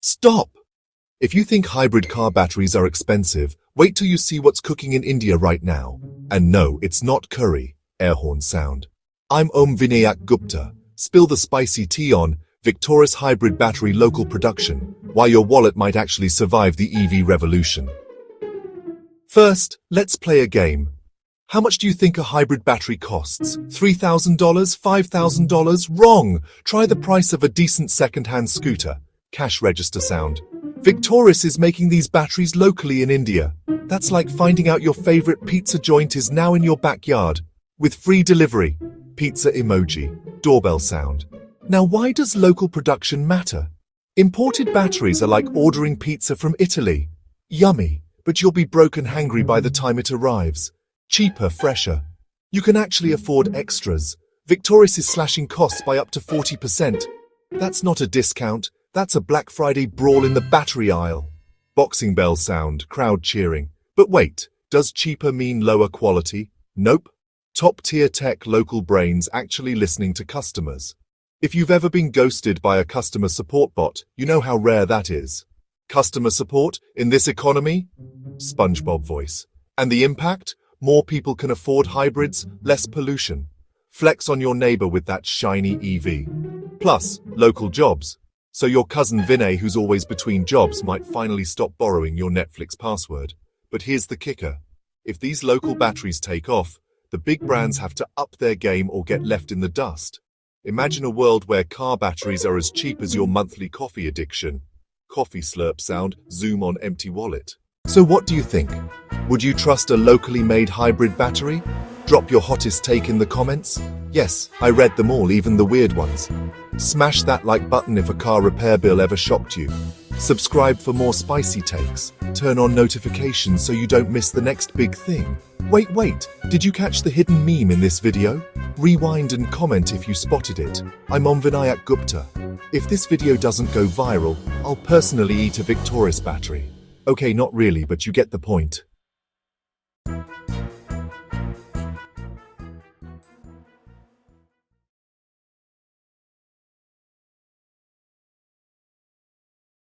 Stop! If you think hybrid car batteries are expensive, wait till you see what's cooking in India right now. And no, it's not curry, air horn sound. I'm Vinayak Gupta. Spill the spicy tea on Victoris hybrid battery local production, why your wallet might actually survive the EV revolution. First, let's play a game. How much do you think a hybrid battery costs? $3,000? $5,000? Wrong! Try the price of a decent second-hand scooter. Cash register sound. Victoris is making these batteries locally in India. That's like finding out your favorite pizza joint is now in your backyard. With free delivery. Pizza emoji. Doorbell sound. Now why does local production matter? Imported batteries are like ordering pizza from Italy. Yummy, but you'll be broke and hangry by the time it arrives. Cheaper, fresher. You can actually afford extras. Victoris is slashing costs by up to 40%. That's not a discount. That's a Black Friday brawl in the battery aisle. Boxing bell sound, crowd cheering. But wait, does cheaper mean lower quality? Nope. Top-tier tech local brains actually listening to customers. If you've ever been ghosted by a customer support bot, you know how rare that is. Customer support in this economy? SpongeBob voice. And the impact? More people can afford hybrids, less pollution. Flex on your neighbor with that shiny EV. Plus, local jobs. So your cousin Vinay, who's always between jobs, might finally stop borrowing your Netflix password. But here's the kicker. If these local batteries take off, the big brands have to up their game or get left in the dust. Imagine a world where car batteries are as cheap as your monthly coffee addiction. Coffee slurp sound, zoom on empty wallet. So what do you think? Would you trust a locally made hybrid battery? Drop your hottest take in the comments. Yes, I read them all, even the weird ones. Smash that like button if a car repair bill ever shocked you. Subscribe for more spicy takes. Turn on notifications so you don't miss the next big thing. Wait, did you catch the hidden meme in this video? Rewind and comment if you spotted it. I'm Vinayak Gupta. If this video doesn't go viral, I'll personally eat a Victoris battery. Okay, not really, but you get the point.